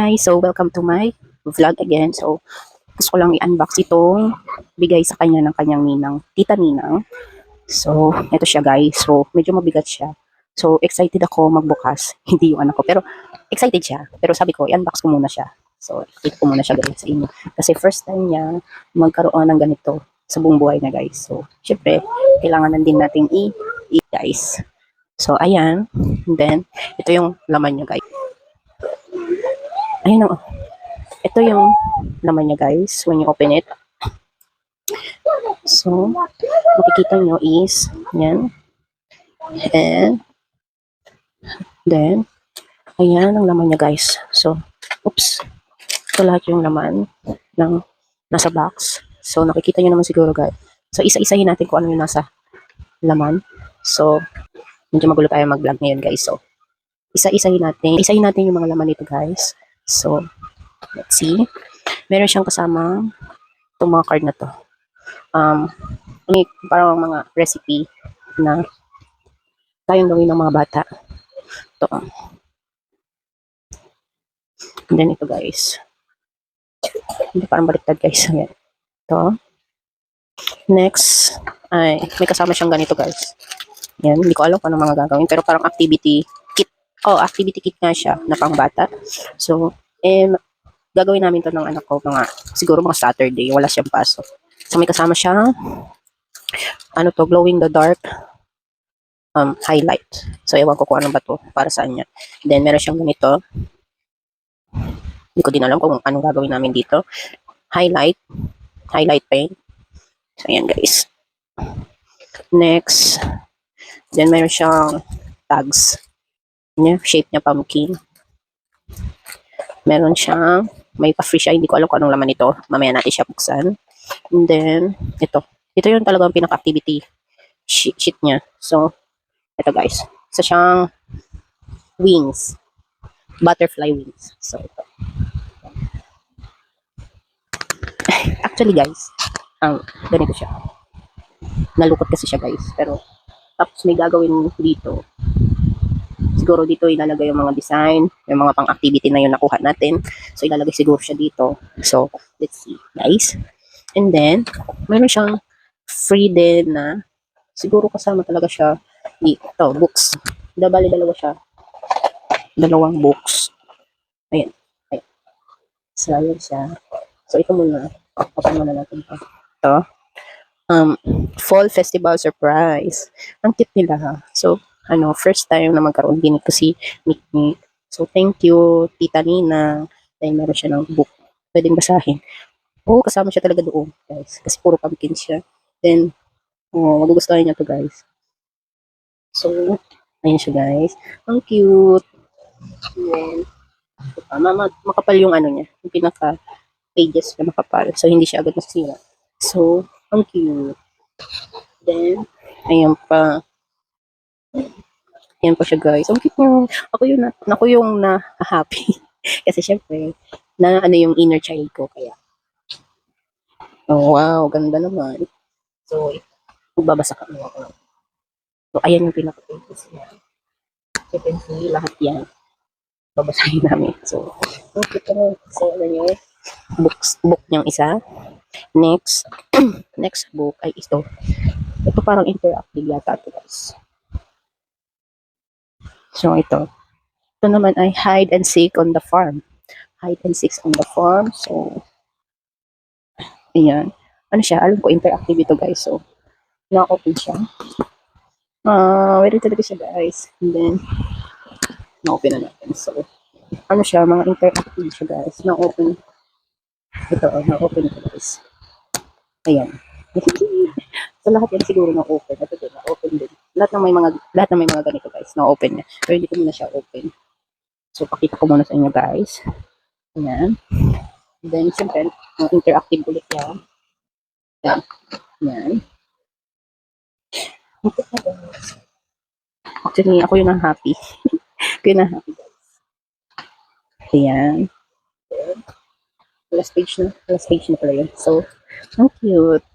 guys, so welcome to my vlog again. So gusto ko lang i-unbox itong bigay sa kanya ng kanyang ninang, tita ninang. So ito siya guys, so medyo mabigat siya. So excited ako magbukas, hindi yung anak ko, pero excited siya. Pero sabi ko, i-unbox ko muna siya. So ito ko muna siya guys sa inyo. Kasi first time niya magkaroon ng ganito sa buong buhay niya guys. So syempre, kailangan din natin guys. So ayan, and then ito yung laman niya guys. Ayun o. Ito yung laman niya guys when you open it. So, makikita nyo is, yan. And, then, ayan ang laman niya guys. So, oops. Ito lahat yung laman ng nasa box. So, nakikita nyo naman siguro guys. So, isa-isahin natin kung ano yung nasa laman. So, medyo magulo tayo mag-vlog ngayon guys. So, isa-isahin natin yung mga laman nito guys. So, let's see. Meron siyang kasama itong mga card na to. Parang mga recipe na kayang gawin ng mga bata. Ito. And then ito guys. Hindi parang baliktad guys. Ayan. Ito. Next, ay may kasama siyang ganito guys. Yan, hindi ko alam kung ano mga gagawin. Pero parang activity kit. Oh, activity kit nga siya na pang bata. So, gagawin namin to ng anak ko siguro mga Saturday. Wala siyang pasok. So, may kasama siyang ano to, glowing the dark highlight. So, ewan ko kung ano ba to para saan niya. Then, meron siyang ganito. Hindi ko din alam kung anong gagawin namin dito. Highlight paint. So, ayan guys. Next, then meron siyang tags. Shape niya pumpkin. Meron siyang, may pa-free siya. Hindi ko alam kung anong laman ito. Mamaya natin siya buksan. And then, ito. Ito yung talagang pinaka-activity sheet niya. So, ito guys. Isa siyang wings. Butterfly wings. So, ito. Actually guys, ganito siya. Nalukot kasi siya guys. Pero, tapos may gagawin dito. Siguro dito ilalagay yung mga design, yung mga pang-activity na yung nakuha natin. So, ilalagay siguro siya dito. So, let's see guys. And then, meron siyang free din na siguro kasama talaga siya dito, books. Bali, dalawa siya. Dalawang books. Ayan. Ayan. So, ayan siya. So, ito muna. Open muna natin ito. Ito. Fall Festival Surprise. Ang cute nila ha. So, first time na magkaroon din ito si Mikmik. So, thank you, Tita Nina. Dahil meron siya ng book. Pwedeng basahin. Oo, kasama siya talaga doon, guys. Kasi puro pumpkin siya. Then, magugustuhan niya to guys. So, ayun siya, guys. Ang cute. Then, makapal yung niya. Yung pinaka-pages na makapal. So, hindi siya agad masira. So, ang cute. Then, ayan pa. Ayan pa siya, guys. Ang cute niya. Ako yung na-happy. Kasi, syempre, na yung inner child ko. Kaya, oh, wow, ganda naman. So, magbabasa kami ako. So, ayan yung pinaka-pages niya. So, you can see lahat yan. Babasahin namin. So, okay po. So, ano nyo? Book niyang isa. Next, next book ay ito. Ito parang interactive yata ito, guys. So, ito. Ito naman ay hide and seek on the farm. Hide and seek on the farm. So, ayan. Ano siya? Alam ko, interactive ito, guys. So, na-open siya. Wait talaga siya, guys. And then, na-open na natin. So, ano siya? Mga interactive siya, guys. Na-open. Ito, na-open ito, guys. Ayan. So, lahat yan siguro na-open. Ito din, na-open din. Lahat ng may mga ganito, guys. Na-open niya. Pero hindi ko muna siya open. So, pakita ko muna sa inyo, guys. Ayan. And then, siyempre, interactive ulit yan. Ayan. Ayan. Actually, ako yun ang happy. Ako yun ang happy, guys. Ayan. Last page na pala yun. So, ang cute.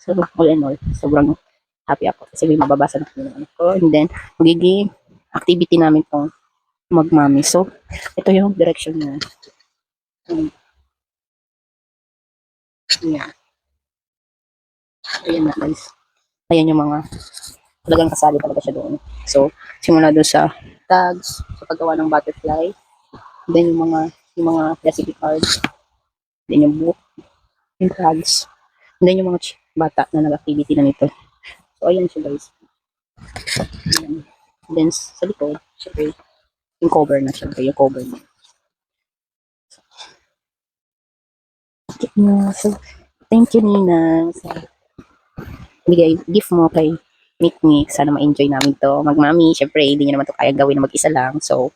So, all in all, sobrang happy ako. Kasi may mababasa na kami ng anak ko. And then, magiging activity namin tong magmami. So, ito yung direction niya. Um, yeah. Ayan na guys. Ayan yung mga talagang kasali talaga siya doon. So, simula doon sa tags, sa paggawa ng butterfly, then yung mga recipe cards, then yung book, yung tags, then yung mga bata na nag-activity na nito. So, ayan siya guys. Ayan. Then, sa likod, syempre, yung cover na syempre, yung cover na. So, thank you Nina sa bigay gift mo kay Mikmik. Sana ma-enjoy namin to. Magmami, syempre, hindi niya naman to kaya gawin na mag-isa lang. So,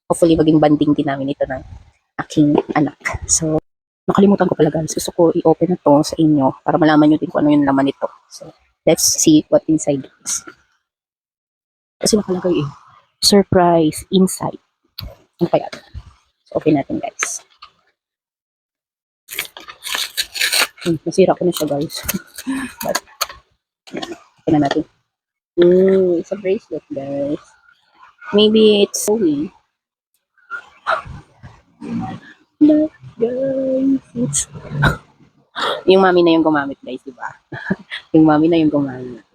hopefully, maging banding din namin ito ng aking anak. So, nakalimutan ko pala guys. Gusto ko i-open na to sa inyo para malaman nyo din kung ano yung laman nito. So, let's see what inside is. Kasi nakalagay eh. Surprise inside. Ano kaya? So, open natin guys. Nasira ko na siya guys. But, open na natin. It's a bracelet guys. Maybe it's Zoe. Look guys. It's... yung mami na yung gumamit guys, di ba? Yung mami na yung gumamit.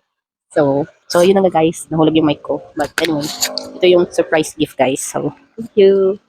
So yun na nga guys, nahulog yung mic ko. But anyway, ito yung surprise gift guys. So, thank you.